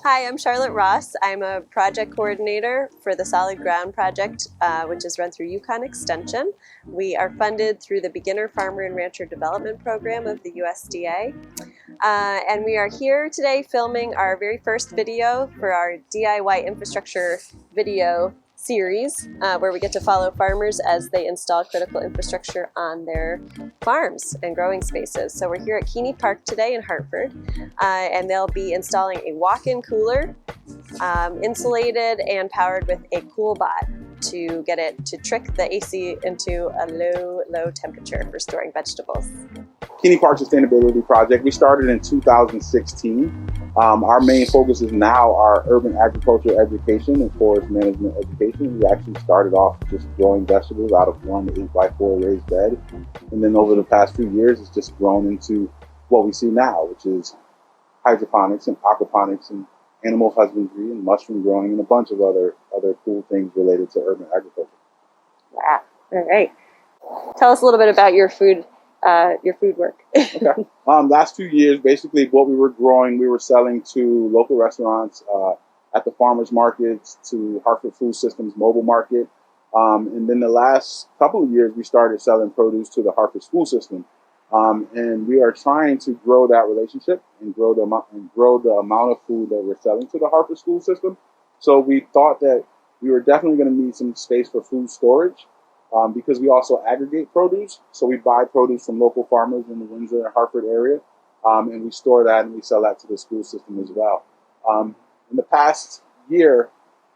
Hi, I'm Charlotte Ross. I'm a project coordinator for the Solid Ground project, which is run through UConn Extension. We are funded through the Beginner Farmer and Rancher Development Program of the USDA. And we are here today filming our very first video for our DIY infrastructure video series, where we get to follow farmers as they install critical infrastructure on their farms and growing spaces. So we're here at Keney Park today in Hartford, and they'll be installing a walk-in cooler, insulated and powered with a Coolbot to get it to trick the AC into a low temperature for storing vegetables. Keney Park Sustainability project, we started in 2016. Our main focus is now our urban agriculture education and forest management education. We actually started off just growing vegetables out of one 8x4 raised bed. And then over the past few years, it's just grown into what we see now, which is hydroponics and aquaponics and animal husbandry and mushroom growing and a bunch of other cool things related to urban agriculture. Wow. All right. Tell us a little bit about your food work. Okay. Last 2 years, basically what we were growing, we were selling to local restaurants, at the farmers markets, to Hartford Food Systems mobile market. And then the last couple of years, we started selling produce to the Hartford school system. And we are trying to grow that relationship and grow the amount of food that we're selling to the Hartford school system. So we thought that we were definitely going to need some space for food storage. Because we also aggregate produce. So we buy produce from local farmers in the Windsor and Hartford area, and we store that and we sell that to the school system as well. In the past year,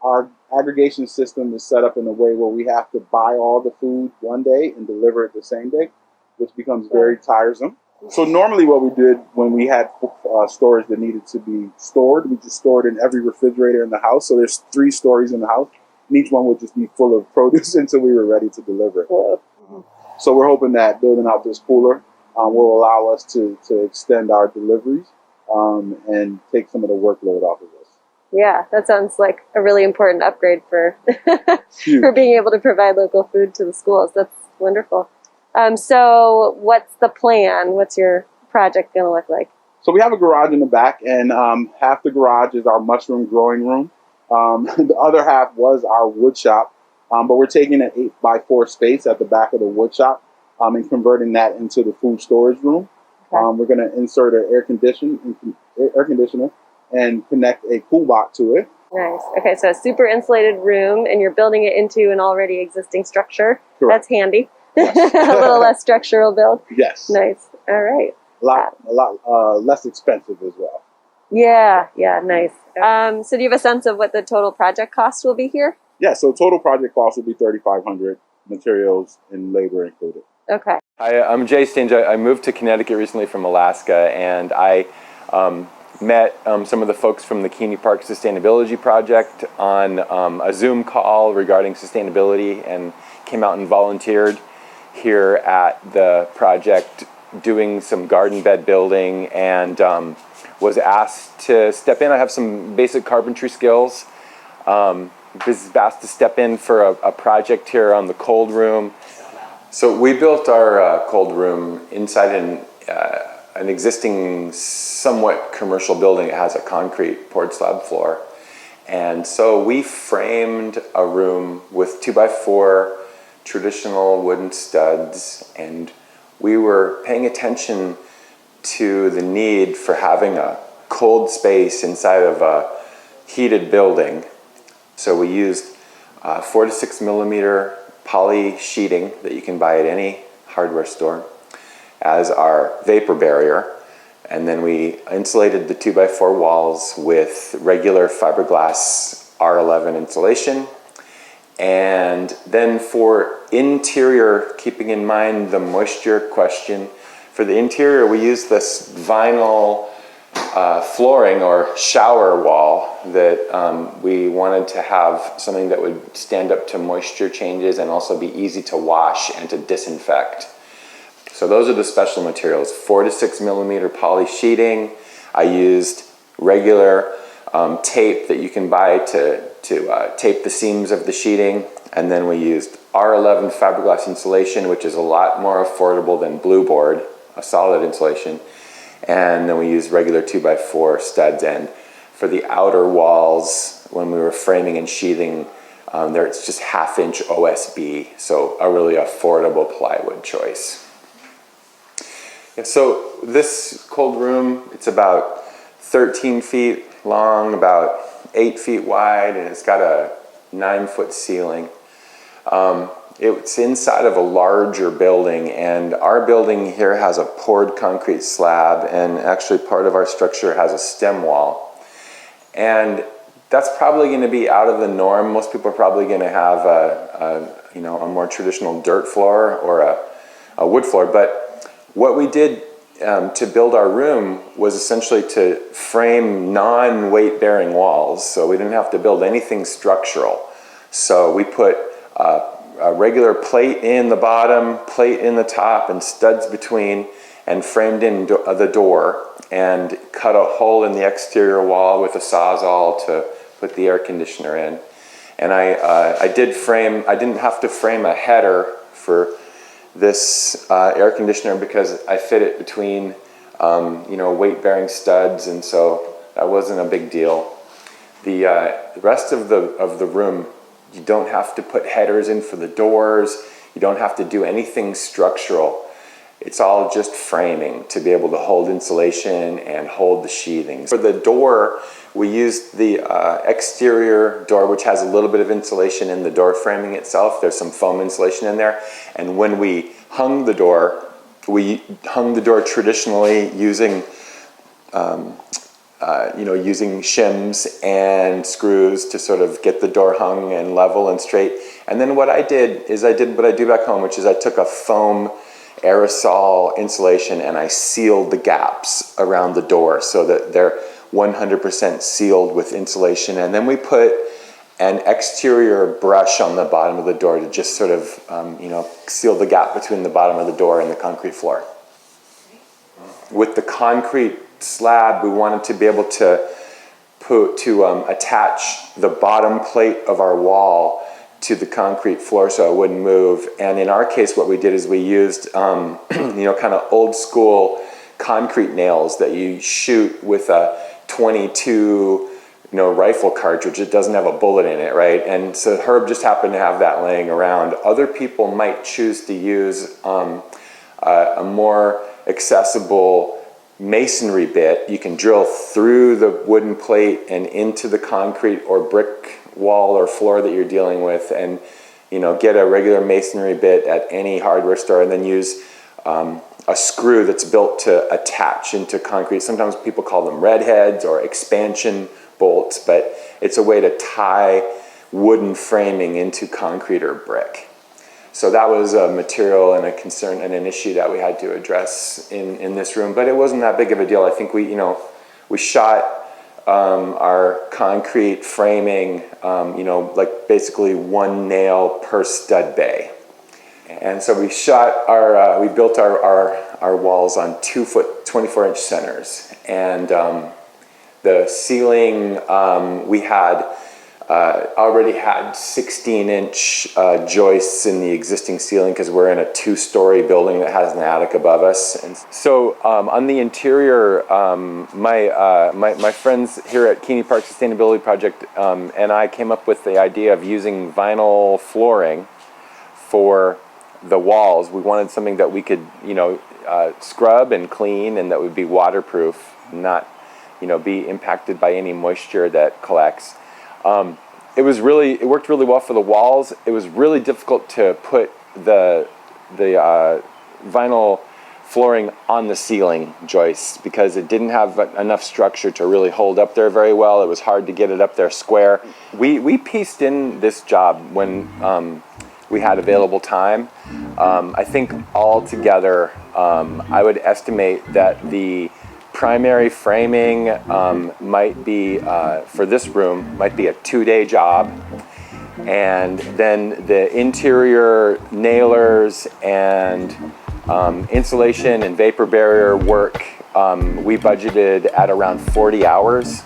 our aggregation system is set up in a way where we have to buy all the food one day and deliver it the same day, which becomes very tiresome. So normally what we did when we had storage that needed to be stored, we just stored in every refrigerator in the house. So there's 3 stories in the house. And each one would just be full of produce until we were ready to deliver it. So we're hoping that building out this cooler will allow us to extend our deliveries and take some of the workload off of us. Yeah, that sounds like a really important upgrade for for being able to provide local food to the schools. That's wonderful. So what's the plan? What's your project going to look like? So we have a garage in the back, and half the garage is our mushroom growing room. The other half was our wood shop, but we're taking an 8x4 space at the back of the wood shop and converting that into the food storage room. Okay. We're going to insert an air conditioner and connect a Coolbot to it. Nice. Okay, so a super insulated room, and you're building it into an already existing structure. Correct. That's handy. Yes. A little less structural build. Yes. Nice. All right. A lot less expensive as well. Yeah, nice. So do you have a sense of what the total project cost will be here? Yeah, so total project cost will be $3,500, materials and labor included. Okay. Hi, I'm Jay Stinge. I moved to Connecticut recently from Alaska, and I met some of the folks from the Keney Park Sustainability project on a Zoom call regarding sustainability, and came out and volunteered here at the project doing some garden bed building, and was asked to step in. I have some basic carpentry skills. Was asked to step in for a project here on the cold room. So we built our cold room inside an existing somewhat commercial building. It has a concrete poured slab floor. And so we framed a room with 2x4 traditional wooden studs, and we were paying attention to the need for having a cold space inside of a heated building. So we used 4 to 6 millimeter poly sheeting that you can buy at any hardware store as our vapor barrier. And then we insulated the 2x4 walls with regular fiberglass R11 insulation. And then for interior, keeping in mind the moisture question, for the interior, we used this vinyl flooring or shower wall that we wanted to have something that would stand up to moisture changes and also be easy to wash and to disinfect. So those are the special materials: 4 to 6 millimeter poly sheeting. I used regular tape that you can buy to tape the seams of the sheeting, and then we used R11 fiberglass insulation, which is a lot more affordable than blue board, a solid insulation. And then we used regular 2x4 studs and for the outer walls, when we were framing and sheathing, there it's just 1/2-inch OSB, so a really affordable plywood choice. Yeah, so this cold room, it's about 13 feet long, about 8 feet wide, and it's got a 9-foot ceiling. It's inside of a larger building, and our building here has a poured concrete slab, and actually part of our structure has a stem wall. And that's probably going to be out of the norm. Most people are probably going to have a more traditional dirt floor or a wood floor. But what we did to build our room was essentially to frame non-weight-bearing walls, so we didn't have to build anything structural. So we put a regular plate in the bottom, plate in the top, and studs between, and framed in the door, and cut a hole in the exterior wall with a Sawzall to put the air conditioner in. And I didn't have to frame a header for this air conditioner because I fit it between weight-bearing studs, and so that wasn't a big deal. The rest of the room, you don't have to put headers in for the doors. You don't have to do anything structural. It's all just framing to be able to hold insulation and hold the sheathing. For the door, we used the exterior door, which has a little bit of insulation in the door framing itself. There's some foam insulation in there. And when we hung the door, traditionally using using shims and screws to sort of get the door hung and level and straight. And then what I did is I did what I do back home, which is I took a foam aerosol insulation and I sealed the gaps around the door so that they're 100% sealed with insulation. And then we put an exterior brush on the bottom of the door to just sort of seal the gap between the bottom of the door and the concrete floor. With the concrete slab, we wanted to be able to attach the bottom plate of our wall to the concrete floor so it wouldn't move. And in our case, what we did is we used kind of old school concrete nails that you shoot with a .22 rifle cartridge. It doesn't have a bullet in it, right? And so Herb just happened to have that laying around. Other people might choose to use a more accessible masonry bit. You can drill through the wooden plate and into the concrete or brick wall or floor that you're dealing with, and get a regular masonry bit at any hardware store, and then use a screw that's built to attach into concrete. Sometimes people call them redheads or expansion bolts, but it's a way to tie wooden framing into concrete or brick. So that was a material and a concern and an issue that we had to address in this room, but it wasn't that big of a deal. I think we shot our concrete framing, like basically one nail per stud bay. And so we built our walls on 2-foot, 24-inch centers. And the ceiling, we already had 16-inch joists in the existing ceiling because we're in a 2-story building that has an attic above us. And so on the interior, my friends here at Keney Park Sustainability Project and I came up with the idea of using vinyl flooring for the walls. We wanted something that we could scrub and clean, and that would be waterproof, not be impacted by any moisture that collects. It worked really well for the walls. It was really difficult to put the vinyl flooring on the ceiling joists because it didn't have enough structure to really hold up there very well. It was hard to get it up there square. We pieced in this job when we had available time. I think altogether, I would estimate that the primary framing might be, for this room, might be a 2-day job. And then the interior nailers and insulation and vapor barrier work, we budgeted at around 40 hours.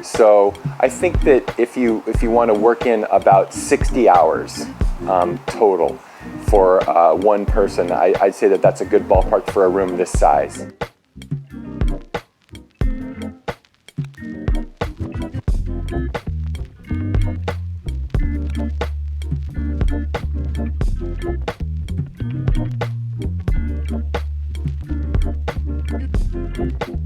So I think that if you want to work in about 60 hours total for one person, I'd say that that's a good ballpark for a room this size. you.